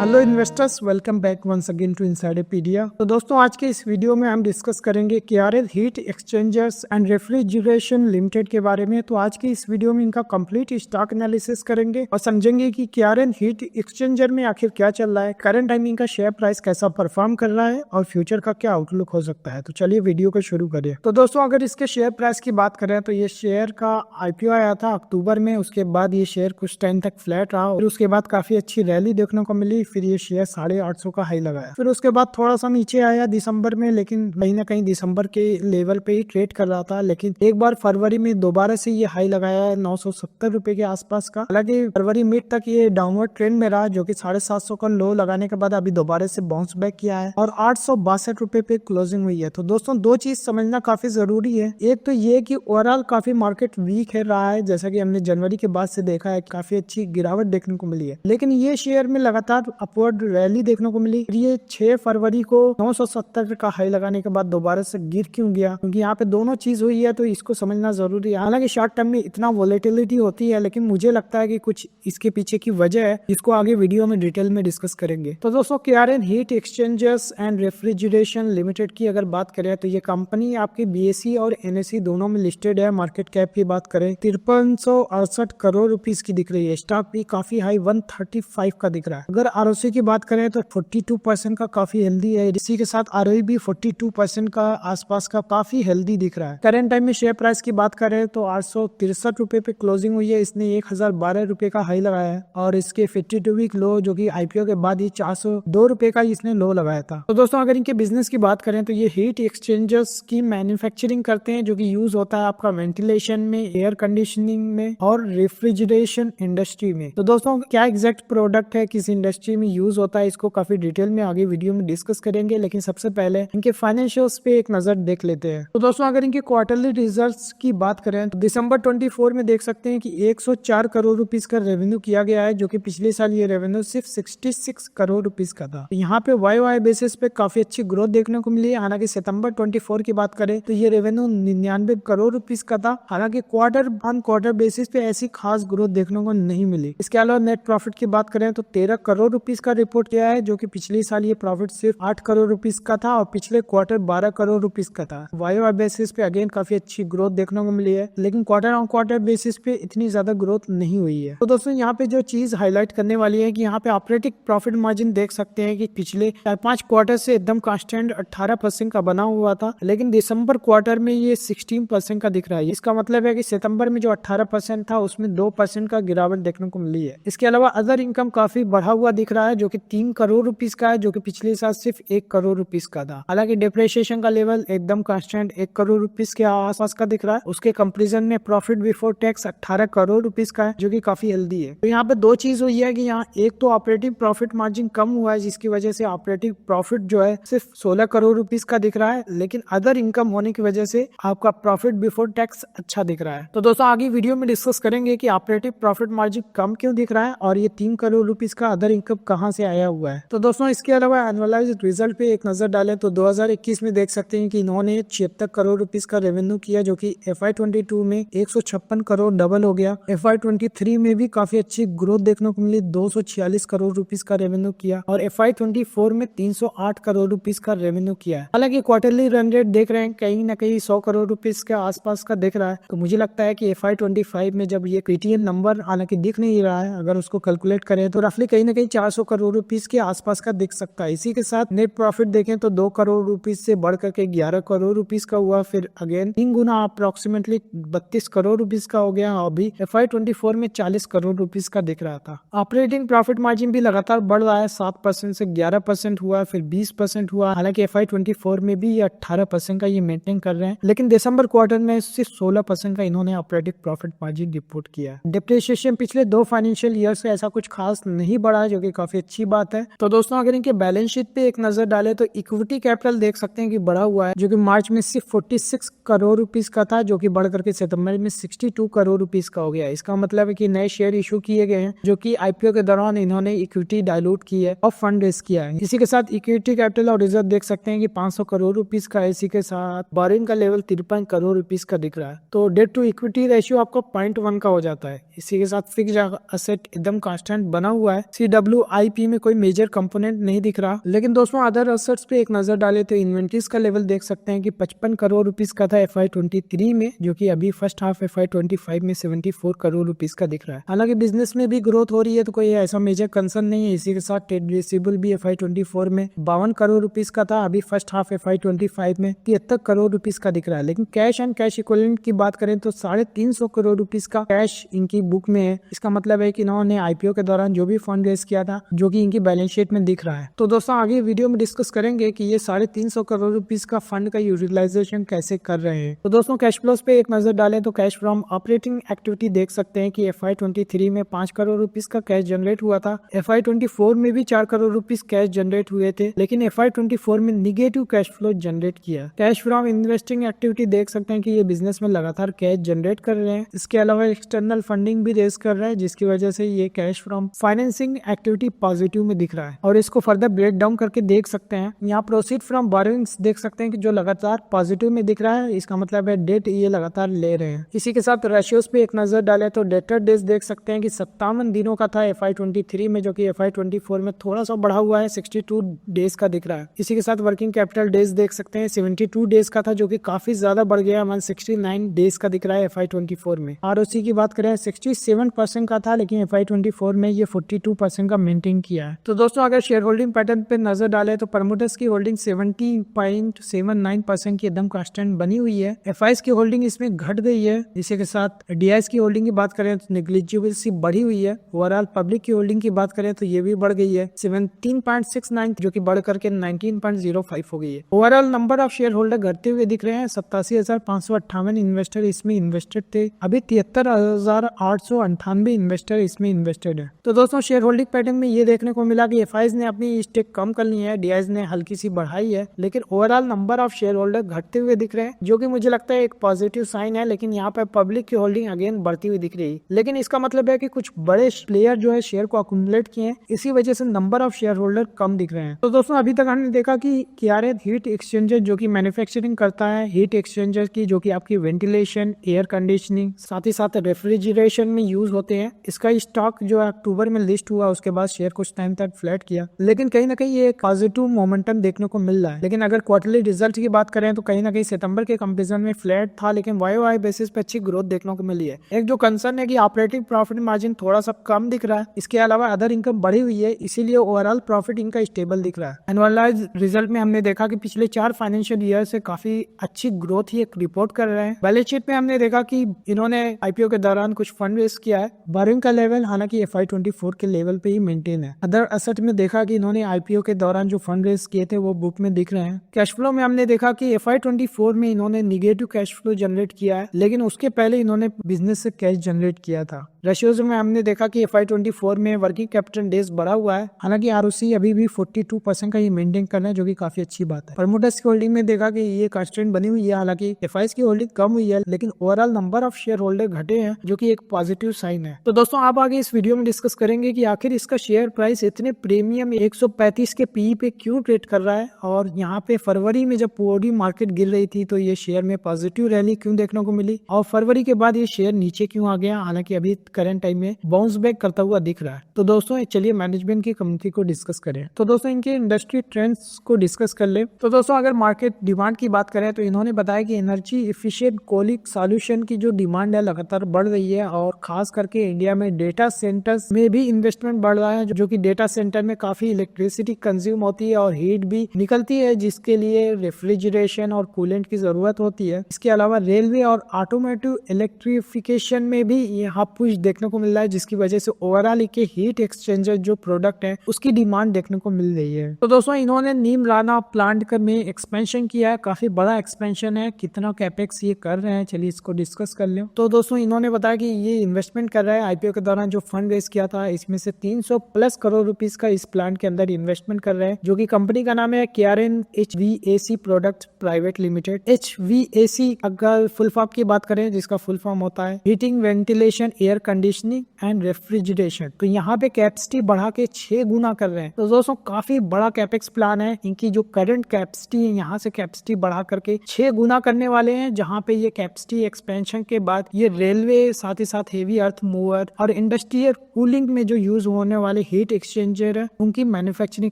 Hello investors, welcome back once again to Insiderpedia. तो दोस्तों, आज के इस वीडियो में हम डिस्कस करेंगे KRL heat exchangers and refrigeration limited के बारे में। तो आज के इस वीडियो में इनका कंप्लीट स्टॉक एनालिसिस करेंगे और समझेंगे कि KRL हीट एक्सचेंजर में आखिर क्या चल रहा है, करंट टाइमिंग का शेयर प्राइस कैसा परफॉर्म कर रहा है और फ्यूचर का क्या आउटलुक हो सकता है। तो चलिए वीडियो को शुरू करें। तो दोस्तों, अगर इसके शेयर प्राइस की बात करें तो ये शेयर का IPO आया था अक्टूबर में। उसके बाद ये शेयर कुछ टाइम तक फ्लैट रहा और उसके बाद काफी अच्छी रैली देखने को मिली। फिर ये शेयर 850 का हाई लगाया। फिर उसके बाद थोड़ा सा नीचे आया दिसंबर में, लेकिन कहीं ना कहीं दिसंबर के लेवल पे ही ट्रेड कर रहा था। लेकिन एक बार फरवरी में दोबारा से ये हाई लगाया है 970 रुपए के आसपास का। हालांकि फरवरी मिड तक ये डाउनवर्ड ट्रेंड में रहा, जो कि 750 का लो लगाने के बाद अभी दोबारा से बाउंस बैक किया है और 862 रुपए पे क्लोजिंग हुई है। तो दोस्तों, दो चीज समझना काफी जरूरी है। एक तो ये कि ओवरऑल काफी मार्केट वीक है रहा है, जैसा कि हमने जनवरी के बाद से देखा है, काफी अच्छी गिरावट देखने को मिली है। लेकिन ये शेयर में लगातार अपवर्ड रैली देखने को मिली। ये 6 फरवरी को 970 का हाई लगाने के बाद दोबारा से गिर क्यों गया, क्योंकि यहाँ पे दोनों चीज हुई है, तो इसको समझना जरूरी है। हालांकि शॉर्ट टर्म में इतना वोलेटिलिटी होती है, लेकिन मुझे लगता है कि कुछ इसके पीछे की वजह है, जिसको आगे वीडियो में डिटेल में डिस्कस करेंगे। तो दोस्तों, KRL heat exchangers and refrigeration limited की अगर बात करें तो ये कंपनी आपकी BSE और NSE दोनों में लिस्टेड है। मार्केट कैप की बात करें 5368 करोड़ रुपीस की दिख रही है। स्टॉक भी काफी हाई 135 का दिख रहा है। अगर ROC की बात करें तो 42% का काफी हेल्दी है। इसी के साथ ROE भी 42% का आसपास का काफी हेल्दी दिख रहा है। करंट टाइम में शेयर प्राइस की बात करें तो 863 रुपए पे क्लोजिंग हुई है। इसने 1012 रुपए का हाई लगाया है और इसके 52 वीक लो, जो कि IPO के बाद ही 402 रुपए का इसने लो लगाया था। तो दोस्तों, अगर इनके बिजनेस की बात करें तो ये हीट एक्सचेंजर्स की मैन्युफैक्चरिंग करते हैं, जो कि यूज होता है आपका वेंटिलेशन में, एयर कंडीशनिंग में और रेफ्रिजरेशन इंडस्ट्री में। तो दोस्तों, क्या एग्जैक्ट प्रोडक्ट है, किस इंडस्ट्री में यूज होता है, इसको काफी डिटेल में आगे वीडियो में डिस्कस करेंगे। लेकिन सबसे पहले इनके फाइनेंशियल्स पे एक नजर देख लेते हैं। तो दोस्तों, अगर इनके क्वार्टरली रिजल्ट्स की बात करें तो दिसंबर 24 में देख सकते हैं कि 104 करोड़ रुपीस का रेवेन्यू किया गया है, जो कि पिछले साल ये रेवेन्यू सिर्फ 66 करोड़ रुपीस का था। यहाँ पे YoY बेसिस पे काफी अच्छी ग्रोथ देखने को मिली है। हालांकि सितंबर 24 की बात करें तो ये रेवेन्यू 99 करोड़ रुपीस का था। हालांकि क्वार्टर ऑन क्वार्टर बेसिस पे ऐसी खास ग्रोथ देखने को नहीं मिली। इसके अलावा नेट प्रॉफिट की बात करें तो 13 करोड़ रुपीस का रिपोर्ट किया है, जो कि पिछले साल ये प्रॉफिट सिर्फ 8 करोड़ रुपीस का था और पिछले क्वार्टर 12 करोड़ रुपीस का था। YoY बेसिस पे अगेन काफी अच्छी ग्रोथ देखने को मिली है, लेकिन क्वार्टर ऑन क्वार्टर बेसिस पे इतनी ज्यादा ग्रोथ नहीं हुई है। तो दोस्तों, यहाँ पे जो चीज हाईलाइट करने वाली है कि यहाँ पे ऑपरेटिंग प्रॉफिट मार्जिन देख सकते हैं कि पिछले 4-5 क्वार्टर से एकदम कांस्टेंट 18% का बना हुआ था, लेकिन दिसंबर क्वार्टर में ये 16% का दिख रहा है। इसका मतलब है कि सितंबर में जो 18% था उसमें 2% का गिरावट देखने को मिली है। इसके अलावा अदर इनकम काफी बढ़ा हुआ दिख रहा है, जो कि 3 करोड़ रुपीस का है, जो कि पिछले साल सिर्फ 1 करोड़ रुपीस का था। हालांकि डिप्रिसिएशन का लेवल एकदम कांस्टेंट 1 करोड़ रुपीस के आसपास का दिख रहा है। उसके कंपेरिजन में profit before tax 18 crore rupees का है, जो कि काफी हेल्दी है। तो यहाँ पे दो चीज हुई है कि यहाँ एक तो ऑपरेटिंग प्रॉफिट मार्जिन कम हुआ है, जिसकी वजह से ऑपरेटिंग प्रॉफिट जो है सिर्फ 16 करोड़ रुपीस का दिख रहा है, लेकिन अदर इनकम होने की वजह से आपका प्रॉफिट बिफोर टैक्स अच्छा दिख रहा है। तो दोस्तों, आगे वीडियो में डिस्कस करेंगे कि ऑपरेटिंग प्रॉफिट मार्जिन कम क्यों दिख रहा है और ये 3 करोड़ रुपीस का अदर इनकम कहां से आया हुआ है। तो दोस्तों, इसके अलावा एनुअलाइज्ड रिजल्ट पे एक नजर डालें तो 2021 में देख सकते हैं कि इन्होंने 76 करोड़ रुपीस का रेवेन्यू किया, जो कि FY22 में 156 करोड़ डबल हो गया। FY23 में भी काफी अच्छी ग्रोथ देखने को मिली, 246 करोड़ रुपीस का रेवेन्यू किया और FY24 में 308 करोड़ रुपीस का रेवेन्यू किया है। हालांकि क्वार्टरली रन रेट देख रहे हैं कहीं ना कहीं 100 करोड़ रुपीस के आसपास का दिख रहा है। तो मुझे लगता है कि FY25 में जब ये क्रिटियन नंबर हालांकि दिख नहीं रहा है, अगर उसको कैलकुलेट करें तो रफली कहीं ना कहीं 400 करोड़ रुपीस के आसपास का दिख सकता है। इसी के साथ नेट प्रॉफिट देखें तो 2 करोड़ रुपीस से बढ़ करके 11 करोड़ रुपीस का हुआ, फिर अगेन 3 गुना अप्रोक्सीमेटली 32 करोड़ रुपीस का हो गया। अभी FY24 में 40 करोड़ रुपीस का दिख रहा था। ऑपरेटिंग प्रॉफिट मार्जिन भी लगातार बढ़ रहा है, 7% से 11% हुआ, फिर 20% हुआ। हालांकि FY24 में भी ये 18% का ये मेंटेन कर रहे हैं, लेकिन दिसंबर क्वार्टर में सिर्फ 16% का इन्होंने ऑपरेटिंग प्रॉफिट मार्जिन रिपोर्ट किया है। डिप्रिसिएशन पिछले 2 फाइनेंशियल ईयर से ऐसा कुछ खास नहीं बढ़ा है, जो कि काफी अच्छी बात है। तो दोस्तों, अगर इनके बैलेंस शीट पे एक नजर डाले तो इक्विटी कैपिटल देख सकते हैं कि बढ़ा हुआ है, जो कि मार्च में सिर्फ 46 करोड़ रुपीस का था, जो कि बढ़ करके सितंबर में 62 करोड़ रुपीस का हो गया। इसका मतलब है कि नए शेयर इशू किए गए हैं, जो कि IPO के दौरान इन्होंने इक्विटी डायलूट की है और फंड रेज किया है। इसी के साथ इक्विटी कैपिटल और रिजर्व देख सकते हैं कि 500 करोड़ रुपीस का। इसी के साथ बोरिंग का लेवल 53 करोड़ रुपीस का दिख रहा है। तो डेट टू इक्विटी रेशियो आपका 0.1 का हो जाता है। इसी के साथ फिक्स्ड असेट एकदम कांस्टेंट बना हुआ है। CWR आईपी में कोई मेजर कंपोनेंट नहीं दिख रहा। लेकिन दोस्तों अदर एसेट्स पे एक नजर डाले तो इन्वेंट्रीज का लेवल देख सकते हैं कि 55 करोड़ रुपीस का था FY23 में, जो कि अभी फर्स्ट हाफ FY25 में 74 करोड़ रुपीस का दिख रहा है। हालांकि बिजनेस में भी ग्रोथ हो रही है तो कोई ऐसा मेजर कंसर्न नहीं है। इसी के साथ ट्रेड रिसीवेबल भी FY24 में 52 करोड़ रुपीस का था, अभी फर्स्ट हाफ FY25 में 73 करोड़ रुपीस का दिख रहा है। लेकिन कैश एंड कैश इक्विवेलेंट की बात करें तो 350 करोड़ रुपीस का कैश इनकी बुक में है। इसका मतलब है कि इन्होंने आईपीओ के दौरान जो भी फंड रेज किया था, जो कि इनकी बैलेंस शीट में दिख रहा है। तो दोस्तों आगे वीडियो में डिस्कस करेंगे कि ये 350 करोड़ रुपीस का फंड का यूटिलाइजेशन कैसे कर रहे हैं। तो दोस्तों कैश फ्लोस पे एक नजर डालें तो कैश फ्रॉम ऑपरेटिंग एक्टिविटी देख सकते हैं कि FY23 में 5 करोड़ रुपीस का कैश जनरेट हुआ था। FY24 में भी 4 करोड़ रुपीस कैश जनरेट हुए थे, लेकिन FY24 में निगेटिव कैश फ्लो जनरेट किया। कैश फ्रॉम इन्वेस्टिंग एक्टिविटी देख सकते हैं कि ये बिजनेस में लगातार कैश जनरेट कर रहे हैं। इसके अलावा एक्सटर्नल फंडिंग भी रेज कर रहा है, जिसकी वजह से ये cash from financing activity positive में दिख रहा है। और इसको फर्दर ब्रेक डाउन करके देख सकते हैं, यहाँ प्रोसीड फ्रॉम बोरोइंग्स देख सकते हैं कि जो लगातार पॉजिटिव में दिख रहा है। इसका मतलब है डेट ये लगातार ले रहे हैं। इसी के साथ रेशियोज पे एक नजर डाले तो डेटर डेज देख सकते हैं कि 57 दिनों का था FY23 में, जो कि FY24 में थोड़ा सा बढ़ा हुआ है, 62 डेज का दिख रहा है। इसी के साथ वर्किंग कैपिटल डेज देख सकते हैं 72 डेज का था, जो कि काफी ज्यादा बढ़ गया, 169 डेज का दिख रहा है FY24 में। ROC की बात करें 67% का था, लेकिन FY24 में ये 42% का मेंटेन किया है। तो दोस्तों अगर शेयर होल्डिंग पैटर्न पे नजर डाले तो प्रमोटर्स की होल्डिंग 70.79% की एकदम कांस्टेंट बनी हुई है। FIs की होल्डिंग इसमें घट गई है। इसी के साथ DIs की होल्डिंग की बात करें तो नेग्लिजिबल सी बढ़ी हुई है। ओवरऑल पब्लिक की होल्डिंग की बात करें तो ये भी बढ़ गई है 17.69, जो कि बढ़ करके 19.05 हो गई है। Overall number of share holder घटते हुए दिख रहे हैं। 87,558 इन्वेस्टर इसमें इन्वेस्टेड थे, अभी 73,898 इन्वेस्टर इसमें इन्वेस्टेड है। तो दोस्तों शेयर होल्डिंग पैटर्न में ये देखने को मिला कि FIs ने अपनी स्टेक कम कर ली है, DIs ने हल्की सी बढ़ाई है, लेकिन overall number of share holder घटते हुए दिख रहे हैं, जो कि मुझे लगता है एक पॉजिटिव साइन है। लेकिन यहाँ पर पब्लिक की होल्डिंग अगेन बढ़ती हुई दिख रही है, लेकिन इसका मतलब है कि कुछ बड़े प्लेयर जो है शेयर को अकुमुलेट किए हैं, इसी वजह से नंबर ऑफ शेयर होल्डर कम दिख रहे हैं। तो दोस्तों अभी तक हमने देखा कि KRA हीट एक्सचेंजर जो कि मैन्युफैक्चरिंग करता है, हीट एक्सचेंजर की जो कि आपकी वेंटिलेशन, एयर कंडीशनिंग, साथ ही साथ रेफ्रिजरेशन में यूज होते हैं। इसका स्टॉक जो अक्टूबर में लिस्ट हुआ, उसके बाद शेयर कुछ टाइम तक फ्लैट किया, लेकिन कहीं ना कहीं ये पॉजिटिव मोमेंटम देखने को मिल रहा है। लेकिन अगर क्वार्टरली रिजल्ट की बात करें तो कहीं ना कहीं सितंबर के कंपैरिजन में फ्लैट था, लेकिन YoY बेसिस पे अच्छी ग्रोथ देखने को मिली है। एक जो कंसर्न है कि ऑपरेटिंग प्रॉफिट मार्जिन थोड़ा सा कम दिख रहा है। इसके अलावा अदर इनकम बढ़ी हुई है, इसीलिए ओवरऑल प्रॉफिट इनका स्टेबल दिख रहा है। एनुअलाइज रिजल्ट में हमने देखा कि पिछले 4 फाइनेंशियल ईयर से काफी अच्छी ग्रोथ ही एक रिपोर्ट कर रहे हैं। बैलेंस शीट में हमने देखा कि इन्होंने आईपीओ के दौरान कुछ फंड रेज किया है। बोरिंग का लेवल हालांकि FY24 के लेवल पे ही मेंटेन है। अदर एसेट में देखा कि इन्होंने आईपीओ के दौरान जो फंड रेज किए थे वो बुक में दिख रहे हैं। कैश फ्लो में हमने देखा कि FY24 में इन्होंने निगेटिव कैश फ्लो जनरेट किया है, लेकिन उसके पहले इन्होंने बिजनेस से कैश जनरेट किया था। रेशियोज में हमने देखा कि FY24 में वर्किंग कैपिटल डेज बढ़ा हुआ है, हालांकि ROC अभी भी 42% का ही मेंटेन करना है, जो कि काफी अच्छी बात है। प्रमोटर्स की होल्डिंग में देखा कि ये कांस्टेंट बनी हुई है, हालांकि FIs की होल्डिंग कम हुई है, लेकिन overall number of share holder घटे हैं, जो कि एक पॉजिटिव साइन है। तो दोस्तों आप आगे इस वीडियो में डिस्कस करेंगे कि आखिर इसका शेयर प्राइस इतने प्रीमियम 135 के PE पे क्यों ट्रेड कर रहा है, और यहाँ पे फरवरी में जब पूरी मार्केट गिर रही थी तो ये शेयर में पॉजिटिव रैली क्यों देखने को मिली, और फरवरी के बाद ये शेयर नीचे क्यों आ गया, हालांकि अभी करंट टाइम में बाउंस बैक करता हुआ दिख रहा है। तो दोस्तों चलिए मैनेजमेंट की कम्युनिटी को डिस्कस करें। तो दोस्तों इनके इंडस्ट्री ट्रेंड्स को डिस्कस कर ले। तो दोस्तों अगर मार्केट डिमांड की बात करें तो इन्होंने बताया कि एनर्जी एफिशिएंट कूलिंग सॉल्यूशन की जो डिमांड है लगातार बढ़ रही है, और खास करके इंडिया में डेटा सेंटर्स में भी इन्वेस्टमेंट बढ़ रहा है, जो कि डेटा सेंटर में काफी इलेक्ट्रिसिटी कंज्यूम होती है और हीट भी निकलती है, जिसके लिए रेफ्रिजरेशन और कूलेंट की जरूरत होती है। इसके अलावा रेलवे और ऑटोमोटिव इलेक्ट्रिफिकेशन में भी यहाँ पुश देखने को मिल रहा है, जिसकी वजह से ओवरऑल के हीट एक्सचेंजर जो प्रोडक्ट है उसकी डिमांड देखने को मिल रही है। तो दोस्तों इन्होंने नीम राना प्लांट में एक्सपेंशन किया है, काफी बड़ा एक्सपेंशन है। कितना कैपेक्स ये कर रहे हैं चलिए इसको डिस्कस कर लें। तो दोस्तों इन्होंने बताया कि ये इन्वेस्टमेंट कर रहा है, आईपीओ के दौरान जो फंड रेज किया था इसमें से 300+ करोड़ रुपीस का इस प्लांट के अंदर इन्वेस्टमेंट कर रहे हैं, जो कि कंपनी का नाम है KRN HVAC product private limited. HVAC अगर फुल फॉर्म की बात करें, जिसका फुल फॉर्म होता है heating, ventilation, air conditioning and refrigeration. तो यहाँ पे कैपेसिटी बढ़ा के 6 गुना कर रहे हैं। तो दोस्तों काफी बड़ा कैपेक्स प्लान है। इनकी जो करंट कैपेसिटी है यहाँ से कैपेसिटी बढ़ा करके 6 गुना करने वाले हैं, जहाँ पे ये कैपेसिटी एक्सपेंशन के बाद ये रेलवे, साथ ही साथ हेवी अर्थ मूवर और इंडस्ट्रियल कूलिंग में जो यूज होने वाले वाले हीट एक्सचेंजर है उनकी मैन्युफैक्चरिंग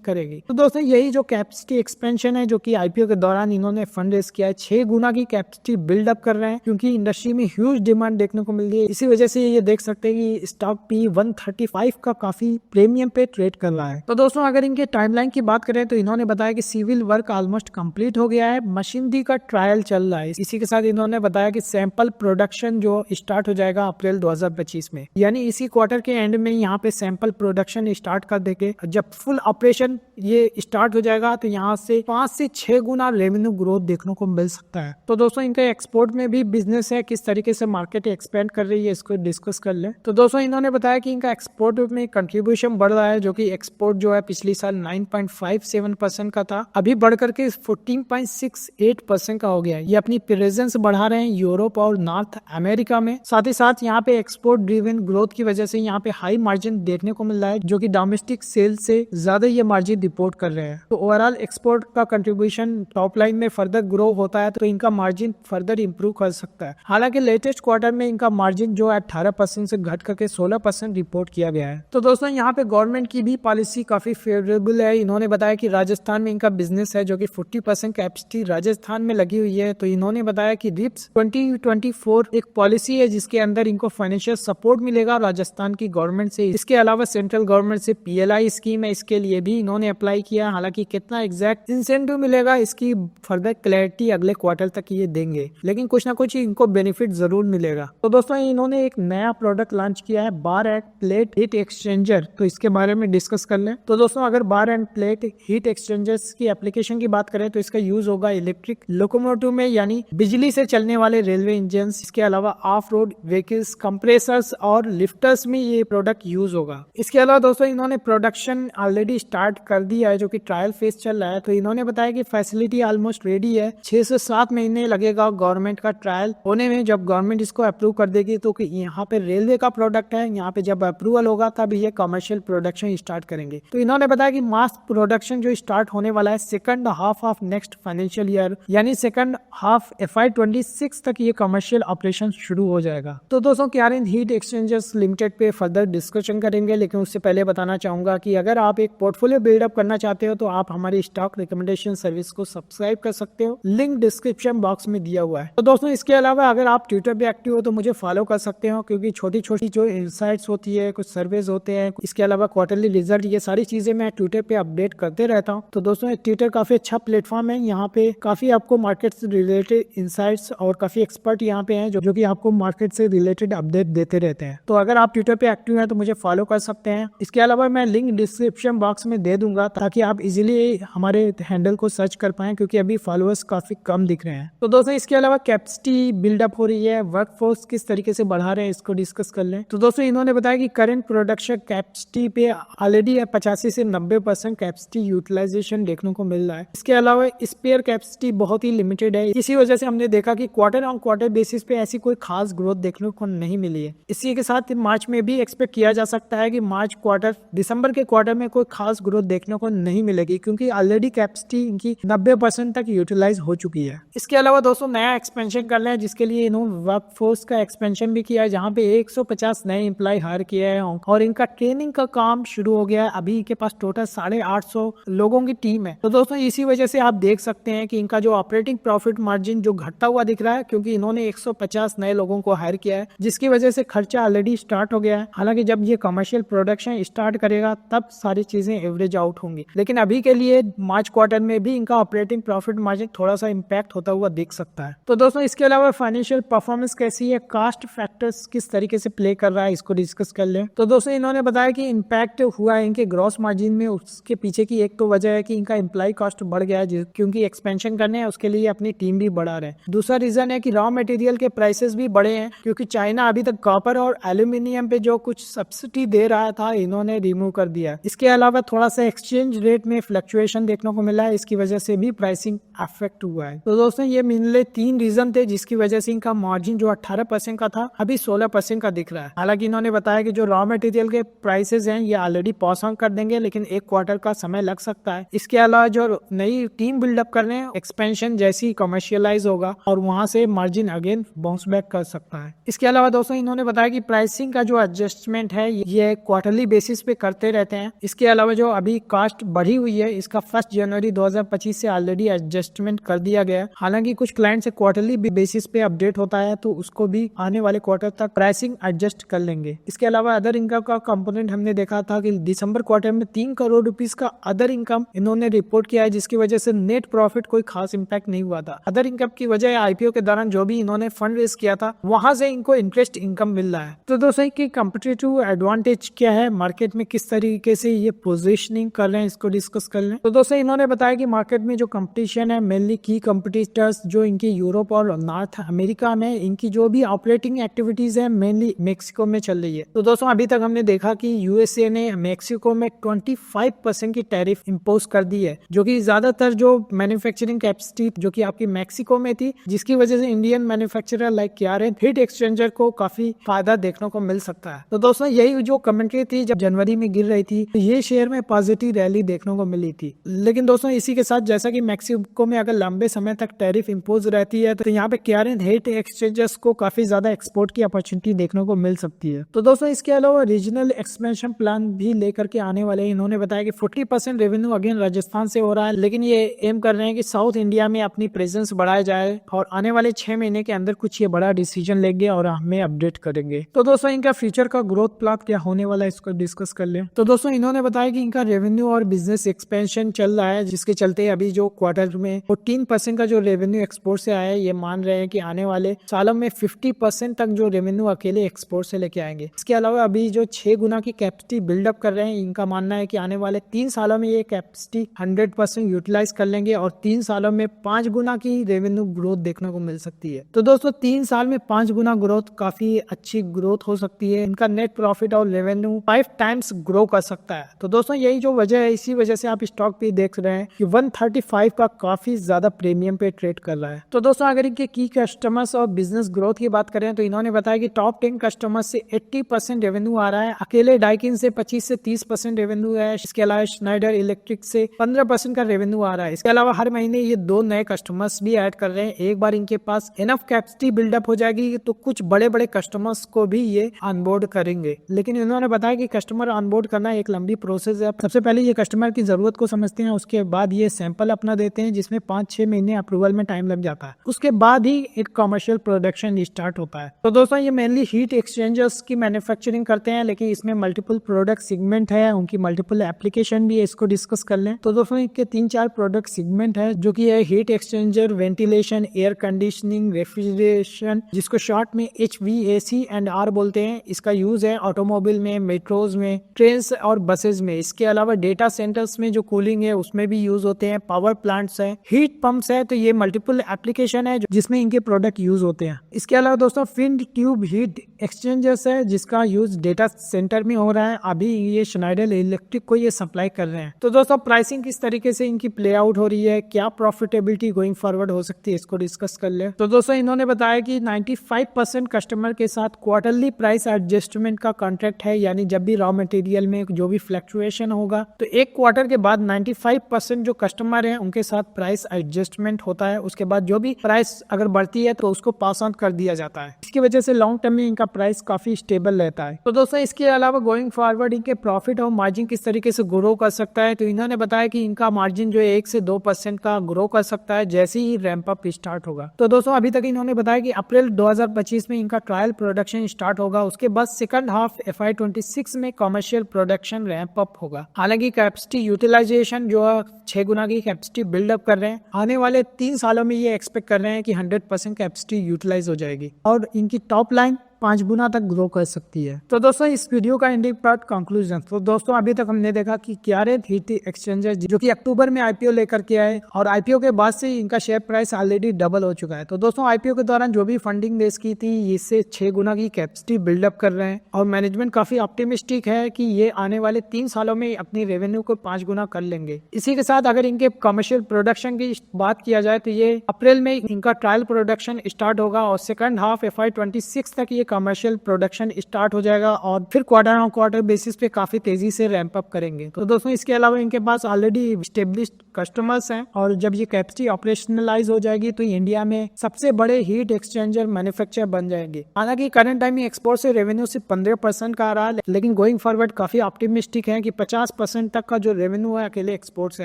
करेगी। तो दोस्तों यही जो कैपेसिटी एक्सपेंशन है जो कि आईपीओ के दौरान इन्होंने फंड रेज किया है, 6 गुना की कैपेसिटी बिल्डअप कर रहे हैं क्योंकि इंडस्ट्री में ह्यूज डिमांड देखने को मिल रही है। इसी वजह से ये देख सकते हैं कि स्टॉक पी 135 का काफी प्रीमियम पे ट्रेड कर रहा है। तो दोस्तों अगर इनके टाइमलाइन की बात करें तो इन्होंने बताया कि सिविल वर्क ऑलमोस्ट कंप्लीट हो गया है, मशीनरी का ट्रायल चल रहा है। इसी के साथ इन्होंने बताया कि सैंपल प्रोडक्शन जो स्टार्ट हो जाएगा अप्रैल 2025 में, यानी इसी क्वार्टर के एंड में यहाँ पे सैंपल प्रोडक्शन स्टार्ट कर देंगे। जब फुल ऑपरेशन ये स्टार्ट हो जाएगा तो यहाँ से 5 से 6 गुना रेवेन्यू ग्रोथ देखने को मिल सकता है। तो दोस्तों इनका एक्सपोर्ट में भी बिजनेस है, किस तरीके से मार्केट एक्सपेंड कर रही है इसको डिस्कस कर ले। तो दोस्तों इन्होंने बताया कि इनका एक्सपोर्ट में कंट्रीब्यूशन बढ़ रहा है, जो कि एक्सपोर्ट जो है पिछली साल 9.57% का था, अभी बढ़ करके 14.68% का हो गया है। ये अपनी प्रेजेंस बढ़ा रहे हैं यूरोप और नॉर्थ अमेरिका में। साथ ही साथ यहाँ पे एक्सपोर्ट ड्रिवन ग्रोथ की वजह से यहाँ पे हाई मार्जिन देखने को मिल रहा है, जो कि डोमेस्टिक सेल से ज्यादा ये मार्जिन रिपोर्ट कर रहे हैं। तो ओवरऑल एक्सपोर्ट का कंट्रीब्यूशन टॉप लाइन में फर्दर ग्रो होता है तो इनका मार्जिन फर्दर इंप्रूव कर सकता है। हालांकि लेटेस्ट क्वार्टर में इनका मार्जिन जो है 18% से घट करके 16% रिपोर्ट किया गया है। तो दोस्तों यहाँ पे गवर्नमेंट की भी पॉलिसी काफी फेवरेबल है। इन्होंने बताया कि राजस्थान में इनका बिजनेस है जो कि 40% कैपेसिटी राजस्थान में लगी हुई है। तो इन्होंने बताया कि रिप्स 2024 एक पॉलिसी है जिसके अंदर इनको फाइनेंशियल सपोर्ट मिलेगा राजस्थान की गवर्नमेंट से। इसके अलावा सेंट्रल गवर्नमेंट से PLI स्कीम है, इसके लिए भी इन्होंने अप्लाई किया। हालांकि कितना एग्जैक्ट इंसेंटिव मिलेगा इसकी फर्दर क्लैरिटी अगले क्वार्टर तक ये देंगे, लेकिन कुछ ना कुछ इनको बेनिफिट जरूर मिलेगा। तो दोस्तों इन्होंने एक नया प्रोडक्ट लॉन्च किया है, बार एंड प्लेट हीट एक्सचेंजर। तो इसके बारे में डिस्कस कर लें। तो दोस्तों अगर बार एंड प्लेट हीट एक्सचेंजर्स की एप्लीकेशन की बात करें तो इसका यूज होगा इलेक्ट्रिक लोकोमोटिव में, यानी बिजली से चलने वाले रेलवे इंजन। इसके अलावा ऑफ रोड व्हीकल्स, कंप्रेसर्स और लिफ्टर्स में ये प्रोडक्ट यूज होगा। इसके अलावा दोस्तों इन्होंने प्रोडक्शन ऑलरेडी स्टार्ट कर दिया है, जो कि ट्रायल फेज चल रहा है। तो इन्होंने बताया कि फैसिलिटी ऑलमोस्ट रेडी है, 6 से 7 महीने लगेगा गवर्नमेंट का ट्रायल होने में। जब गवर्नमेंट इसको अप्रूव कर देगी तो यहाँ पे रेलवे का प्रोडक्ट है, यहाँ पे जब अप्रूवल होगा तब ये कमर्शियल प्रोडक्शन स्टार्ट करेंगे। तो इन्होंने बताया कि मास प्रोडक्शन जो स्टार्ट होने वाला है second half of next financial year, यानी सेकंड हाफ FY26 तक ये कमर्शियल ऑपरेशन शुरू हो जाएगा। तो दोस्तों क्यारेन हीट एक्सचेंजर्स लिमिटेड पे फर्दर डिस्कशन करेंगे, लेकिन उससे पहले बताना चाहूंगा कि अगर आप एक पोर्टफोलियो बिल्डअप करना चाहते हो तो आप हमारी स्टॉक रिकमेंडेशन सर्विस को सब्सक्राइब कर सकते हो, लिंक डिस्क्रिप्शन बॉक्स में दिया हुआ है। तो दोस्तों इसके अलावा अगर आप ट्विटर पे एक्टिव हो तो मुझे फॉलो कर सकते हो, क्योंकि छोटी छोटी जो इनसाइट्स होती है, कुछ सर्वेज होते हैं, इसके अलावा क्वार्टरली रिजल्ट, ये सारी चीजें मैं ट्विटर पे अपडेट करते रहता हूँ। तो दोस्तों ट्विटर काफी अच्छा प्लेटफॉर्म है, यहाँ पे काफी आपको मार्केट से रिलेटेड इंसाइट्स और काफी एक्सपर्ट यहाँ पे हैं जो कि आपको मार्केट से रिलेटेड अपडेट देते रहते हैं। तो अगर आप ट्विटर पे एक्टिव हैं तो मुझे फॉलो कर सकते हैं। इसके अलावा मैं लिंक डिस्क्रिप्शन बॉक्स में दे दूंगा ताकि आप इजीली हमारे हैंडल को सर्च कर पाएं, क्योंकि अभी फॉलोअर्स काफी कम दिख रहे हैं। तो दोस्तों इसके अलावा कैपेसिटी बिल्डअप हो रही है, वर्कफोर्स किस तरीके से बढ़ा रहे हैं इसको डिस्कस कर लें। तो दोस्तों इन्होंने बताया कि करंट प्रोडक्शन कैपेसिटी पे ऑलरेडी 85 से 90% कैपेसिटी यूटिलाइजेशन देखने को मिल रहा है। इसके अलावा स्पेयर कैपेसिटी बहुत ही लिमिटेड है, इसी वजह से हमने देखा कि क्वार्टर ऑन क्वार्टर बेसिस पे ऐसी कोई खास ग्रोथ देखने को नहीं मिली है। इसी के साथ मार्च में भी एक्सपेक्ट किया जा सकता है कि मार्च क्वार्टर, दिसंबर के क्वार्टर में कोई खास ग्रोथ देखने को नहीं मिलेगी, क्योंकि ऑलरेडी कैपेसिटी इनकी 90% तक यूटिलाइज हो चुकी है। इसके अलावा दोस्तों नया एक्सपेंशन कर रहे हैं, जिसके लिए इन्होंने वर्कफोर्स का एक्सपेंशन भी किया है, जहाँ पे 150 नए एम्प्लॉय हायर किए हैं और इनका ट्रेनिंग का काम शुरू हो गया है। अभी इनके पास टोटल 850 लोगों की टीम है। तो दोस्तों इसी वजह से आप देख सकते हैं कि इनका जो ऑपरेटिंग प्रॉफिट मार्जिन जो घटता हुआ दिख रहा है, क्योंकि इन्होंने 150 नए लोगों को हायर किया है, जिसकी वजह से खर्चा ऑलरेडी स्टार्ट हो गया है। हालांकि जब ये कमर्शियल प्रोडक्शन स्टार्ट करेगा तब सारी चीजें एवरेज आउट होंगी, लेकिन अभी के लिए मार्च क्वार्टर में भी इनका ऑपरेटिंग प्रॉफिट मार्जिन थोड़ा सा इम्पैक्ट होता हुआ दिख सकता है। तो दोस्तों इसके अलावा फाइनेंशियल परफॉर्मेंस कैसी है, कास्ट फैक्टर्स किस तरीके से प्ले कर रहा है, इसको डिस्कस कर लें। तो दोस्तों इन्होंने बताया कि इम्पैक्ट हुआ है इनके ग्रॉस मार्जिन में। उसके पीछे की एक तो वजह है कि इनका एम्प्लॉय कॉस्ट बढ़ गया है, क्योंकि एक्सपेंशन करने हैं उसके लिए अपनी टीम भी बढ़ा रहे हैं। दूसरा रीजन है कि रॉ मटेरियल के प्राइसेस भी बढ़े हैं, क्योंकि चाइना अभी तक कॉपर और एल्यूमिनियम पे जो कुछ सब्सिडी दे रहा था इन्होंने रिमूव कर दिया। इसके अलावा थोड़ा सा एक्सचेंज रेट में फ्लक्चुएशन देखने को मिला है, इसकी वजह से भी प्राइसिंग अफेक्ट हुआ है। तो दोस्तों ये मेनली 3 रीजन थे जिसकी वजह से इनका मार्जिन जो 18% का था अभी 16% का दिख रहा है। हालांकि इन्होंने बताया कि जो रॉ मटेरियल के प्राइसेस हैं ये ऑलरेडी पास ऑन कर देंगे, लेकिन 1 क्वार्टर का समय लग सकता है। इसके अलावा जो नई टीम बिल्डअप कर रहे हैं, एक्सपेंशन जैसी कमर्शियलाइज होगा और वहां से मार्जिन अगेन बाउंस बैक कर सकता है। इसके अलावा दोस्तों इन्होंने बताया कि प्राइसिंग का जो एडजस्टमेंट है ये क्वार्टरली बेसिस पे करते रहते हैं। इसके अलावा जो अभी कास्ट बढ़ी हुई है इसका 1 जनवरी 2025 से ऑलरेडी एडजस्टमेंट कर दिया गया है। हालांकि कुछ क्लाइंट से क्वार्टरली बेसिस पे अपडेट होता है तो उसको भी आने वाले क्वार्टर तक प्राइसिंग एडजस्ट कर लेंगे। इसके अलावा अदर इनकम का कंपोनेंट हमने देखा था कि दिसंबर क्वार्टर में 3 करोड़ रुपीस का अदर इनकम इन्होंने रिपोर्ट किया है, जिसकी वजह से नेट प्रॉफिट कोई खास इंपैक्ट नहीं हुआ था। अदर इनकम की वजह आईपीओ के दौरान जो भी इन्होंने फंड रेज किया था वहां से इनको इंटरेस्ट इनकम मिल रहा है। तो दोस्तों की कॉम्पिटिटिव एडवांटेज क्या है, मार्केट में किस तरीके से ये पोजीशनिंग कर रहे हैं, इसको डिस्कस कर लें। तो दोस्तों इन्होंने बताया कि मार्केट में जो कंपटीशन है मेनली की कंपटीटर्स जो इनके यूरोप और नॉर्थ अमेरिका में इनकी जो भी ऑपरेटिंग एक्टिविटीज है मेनली मेक्सिको में चल रही है। तो दोस्तों अभी तक हमने देखा कि यूएसए ने मेक्सिको में 25% की टैरिफ इम्पोज कर दी है, जो कि ज्यादातर जो मैन्युफैक्चरिंग कैपेसिटी जो कि आपकी मेक्सिको में थी, जिसकी वजह से इंडियन मैन्युफैक्चरर लाइक क्यारेन हीट एक्सचेंजर को काफी फायदा देखने को मिल सकता है। तो दोस्तों यही जो कमेंट्री थी जब जनवरी में गिर रही थी तो ये शेयर में पॉजिटिव रैली देखने को मिली थी। लेकिन दोस्तों इसी के साथ जैसा कि मेक्सिको में अगर लंबे समय तक टैरिफ इम्पोज रहती है तो यहाँ पे क्यारेन हीट एक्सचेंजर्स को काफी ज्यादा एक्सपोर्ट की अपॉर्चुनिटी देखने को मिल सकती है। तो दोस्तों इसके अलावा रीजनल एक्सपेंशन प्लान भी लेकर के आने वाले हैं। इन्होंने बताया कि 40% रेवेन्यू अगेन राजस्थान से हो रहा है, लेकिन ये एम कर रहे हैं कि साउथ इंडिया में अपनी प्रेजेंस बढ़ाया जाए और आने वाले 6 महीने के अंदर कुछ ये बड़ा डिसीजन लेंगे और हमें अपडेट करेंगे। तो दोस्तों इनका फ्यूचर का ग्रोथ प्लान क्या होने वाला है इसको डिस्कस कर ले। तो दोस्तों इन्होंने बताया कि इनका रेवेन्यू और बिजनेस एक्सपेंशन चल रहा है, जिसके चलते अभी जो क्वार्टर में 14% का जो रेवेन्यू एक्सपोर्ट से आया है, ये मान रहे हैं कि आने वाले सालों में 50% तक जो रेवेन्यू अकेले एक्सपोर्ट से लेके आएंगे। इसके अलावा अभी जो 6 गुना की कैपेसिटी बिल्डअप कर रहे हैं, इनका मानना है कि आने वाले 3 सालों में ये कैपेसिटी 100% यूटिलाइज कर लेंगे और 3 सालों में 5 गुना की रेवेन्यू ग्रोथ देखने को मिल सकती है। तो दोस्तों 3 साल में 5 गुना ग्रोथ काफी अच्छी ग्रोथ हो सकती है। इनका नेट प्रॉफिट और रेवेन्यू 5 टाइम्स ग्रो कर सकता है। तो दोस्तों यही जो वजह है, इसी वजह से आप स्टॉक भी देख रहे हैं कि 135 का काफी ज्यादा प्रीमियम पे ट्रेड कर रहा है। तो दोस्तों अगर इनके की कस्टमर्स और बिजनेस ग्रोथ की बात करें तो इन्होंने बताया कि टॉप 10 कस्टमर्स से 80% रेवेन्यू आ रहा है। अकेले डाइकिन से 25 से 30% रेवेन्यू है। इसके अलावा स्नाइडर इलेक्ट्रिक से 15% का रेवेन्यू आ रहा है। इसके अलावा हर महीने ये 2 नए कस्टमर्स भी ऐड कर रहे हैं। एक बार इनके पास इनफ कैपेसिटी बिल्डअप हो जाएगी तो कुछ बड़े बड़े कस्टमर्स को भी ये ऑनबोर्ड करेंगे। लेकिन इन्होंने बताया कि कस्टमर ऑनबोर्ड करना एक लंबी प्रोसेस है। सबसे पहले ये कस्टमर की जरूरत को समझते हैं, उसके बाद ये सैंपल अपना देते हैं जिसमें 5-6 महीने अप्रूवल में टाइम लग जाता है। उसके बाद ही एक कमर्शियल प्रोडक्शन स्टार्ट होता है। तो दोस्तों ये मेनली हीट एक्सचेंजर्स की मैन्युफैक्चरिंग करते हैं, लेकिन इसमें मल्टीपल प्रोडक्ट सेगमेंट है, उनकी मल्टीपल एप्लीकेशन भी है, इसको डिस्कस कर लें। तो दोस्तों इनके 3-4 प्रोडक्ट सेगमेंट है जो कि है heat exchanger, ventilation, air conditioning, refrigeration, जिसको शॉर्ट में HVAC&R बोलते हैं। इसका यूज है ऑटोमोबाइल में, मेट्रोज में, ट्रेन और बसेज में। इसके अलावा डेटा सेंटर्स में जो कूलिंग है उसमें भी यूज होते हैं, पावर प्लांट्स है, हीट पंप्स है। तो ये मल्टीपल एप्लीकेशन है जिसमें इनके प्रोडक्ट यूज होते हैं। इसके अलावा दोस्तों फिन ट्यूब हीट एक्सचेंजर्स है जिसका यूज डेटा सेंटर में हो रहा है। अभी ये स्नाइडर इलेक्ट्रिक को ये सप्लाई कर रहे हैं। तो दोस्तों प्राइसिंग किस तरीके से इनकी प्ले आउट हो रही है, क्या प्रॉफिटेबिलिटी गोइंग फॉरवर्ड हो सकती है, इसको डिस्कस कर ले। तो दोस्तों इन्होंने बताया कि 95% कस्टमर के साथ क्वार्टरली प्राइस एडजस्टमेंट का कॉन्ट्रैक्ट है, यानी जब भी रॉ मटेरियल में जो भी फ्लक्चुएशन होगा तो एक क्वार्टर के बाद 95% जो कस्टमर हैं उनके साथ प्राइस एडजस्टमेंट होता है। उसके बाद जो भी प्राइस अगर बढ़ती है तो उसको पास ऑन कर दिया जाता है। इसकी वजह से लॉन्ग टर्म में इनका प्राइस काफी स्टेबल रहता है। तो दोस्तों इसके अलावा गोइंग फॉरवर्ड इनके प्रॉफिट और मार्जिन किस तरीके से ग्रो कर सकता है, तो इन्होंने बताया कि इनका मार्जिन जो है 1 से 2% का ग्रो कर सकता है जैसे ही रैंप अप स्टार्ट होगा। तो दोस्तों अभी तक इन्होंने बताया कि अप्रैल 2025 में इनका ट्रायल प्रोडक्शन स्टार्ट होगा। उसके बाद सेकंड हाफ FY26 में कमर्शियल प्रोडक्शन रैंप अप होगा। हालांकि कैपेसिटी यूटिलाइजेशन जो 6 गुना की कैपेसिटी बिल्डअप कर रहे हैं, आने वाले 3 सालों में ये एक्सपेक्ट कर रहे हैं कि 100% कैपेसिटी यूटिलाइज हो जाएगी और इनकी टॉप लाइन 5 गुना तक ग्रो कर सकती है। तो दोस्तों इस वीडियो का एंडिंग पार्ट कंक्लूजन। तो दोस्तों अभी तक हमने देखा कि क्यारेन हीट एक्सचेंजर जो कि अक्टूबर में आईपीओ लेकर के आए और आईपीओ के बाद से इनका शेयर प्राइस ऑलरेडी डबल हो चुका है। तो दोस्तों आईपीओ के दौरान जो भी फंडिंग रेज की थी इससे 6 गुना की कैपेसिटी बिल्डअप कर रहे हैं और मैनेजमेंट काफी ऑप्टिमिस्टिक है कि ये आने वाले 3 सालों में अपनी रेवेन्यू को 5 गुना कर लेंगे। इसी के साथ अगर इनके कमर्शियल प्रोडक्शन की बात किया जाए तो ये अप्रैल में इनका ट्रायल प्रोडक्शन स्टार्ट होगा और सेकंड हाफ FY26 तक ये कमर्शियल प्रोडक्शन स्टार्ट हो जाएगा और फिर क्वार्टर ऑन क्वार्टर बेसिस पे काफी तेजी से रैंप अप करेंगे। तो दोस्तों इसके अलावा इनके पास ऑलरेडी स्टेब्लिश्ड कस्टमर्स हैं और जब ये कैपेसिटी ऑपरेशनलाइज हो जाएगी तो इंडिया में सबसे बड़े हीट एक्सचेंजर मैन्युफैक्चरर बन जाएंगे। हालांकि करंट टाइम में एक्सपोर्ट से रेवेन्यू सिर्फ 15% का आ रहा है, लेकिन गोइंग फॉरवर्ड काफी ऑप्टिमिस्टिक है कि 50% तक का जो रेवेन्यू है अकेले एक्सपोर्ट से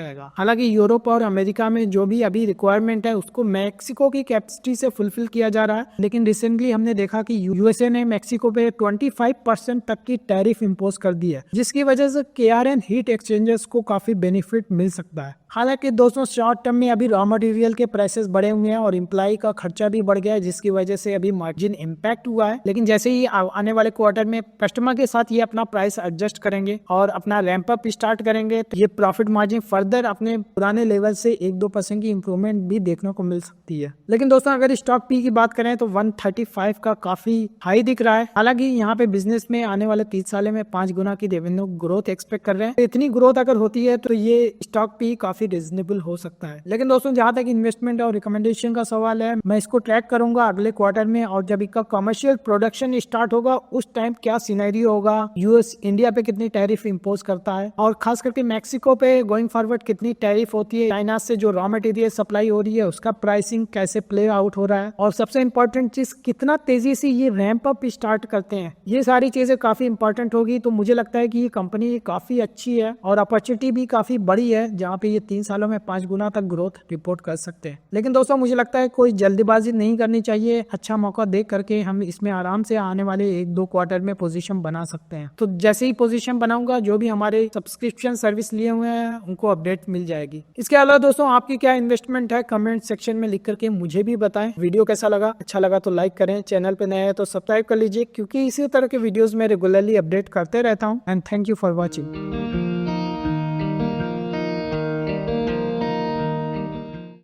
आएगा। हालांकि यूरोप और अमेरिका में जो भी अभी रिक्वायरमेंट है उसको मैक्सिको की कैपेसिटी से फुलफिल किया जा रहा है, लेकिन रिसेंटली हमने देखा कि यूएसए ने मैक्सिको पे 25% तक की टैरिफ इंपोज कर दी है, जिसकी वजह से केआरएन हीट एक्सचेंजर्स को काफी बेनिफिट मिल सकता है। हालांकि दोस्तों शॉर्ट टर्म में अभी रॉ मटेरियल के प्राइसेस बढ़े हुए हैं और एम्प्लॉय का खर्चा भी बढ़ गया है, जिसकी वजह से अभी मार्जिन इम्पैक्ट हुआ है। लेकिन जैसे ही आने वाले क्वार्टर में कस्टमर के साथ ये अपना प्राइस एडजस्ट करेंगे और अपना रैंप अप स्टार्ट करेंगे तो ये प्रॉफिट मार्जिन फर्दर अपने पुराने लेवल से 1-2% की इंप्रूवमेंट भी देखने को मिल सकती है। लेकिन दोस्तों अगर स्टॉक पी की बात करें तो 135 का काफी हाई दिख रहा है। हालांकि यहाँ पे बिजनेस में आने वाले 30 साल में 5 गुना की रेवेन्यू ग्रोथ एक्सपेक्ट कर रहे हैं। इतनी ग्रोथ अगर होती है तो ये स्टॉक पी काफी रिजनेबल हो सकता है। लेकिन दोस्तों जहां तक इन्वेस्टमेंट और रिकमेंडेशन का सवाल है, मैं इसको ट्रैक करूंगा अगले क्वार्टर में और जब इसका कमर्शियल प्रोडक्शन स्टार्ट होगा उस टाइम क्या सिनेरियो होगा, यूएस इंडिया पे कितनी टैरिफ इंपोज करता है और खास करके मैक्सिको पे गोइंग फॉरवर्ड कितनी टैरिफ होती है, चाइना से जो रॉ मटेरियल सप्लाई हो रही है उसका प्राइसिंग कैसे प्ले आउट हो रहा है और सबसे इंपॉर्टेंट चीज कितना तेजी से ये रैंप अप स्टार्ट करते हैं। ये सारी चीजें काफी इंपॉर्टेंट होगी। तो मुझे लगता है कि ये कंपनी काफी अच्छी है और अपॉर्चुनिटी भी काफी बड़ी है जहाँ पे ये 3 सालों में 5 गुना तक ग्रोथ रिपोर्ट कर सकते हैं। लेकिन दोस्तों मुझे लगता है कोई जल्दीबाजी नहीं करनी चाहिए, अच्छा मौका देख करके हम इसमें आराम से आने वाले 1-2 क्वार्टर में पोजीशन बना सकते हैं। तो जैसे ही पोजीशन बनाऊंगा जो भी हमारे सब्सक्रिप्शन सर्विस लिए हुए हैं उनको अपडेट मिल जाएगी। इसके अलावा दोस्तों आपकी क्या इन्वेस्टमेंट है कमेंट सेक्शन में लिख करके मुझे भी बताएं। वीडियो कैसा लगा, अच्छा लगा तो लाइक करें, चैनल पे नए हैं तो सब्सक्राइब कर लीजिए क्योंकि इसी तरह के वीडियोस में रेगुलरली अपडेट करते रहता हूं। And thank you for watching.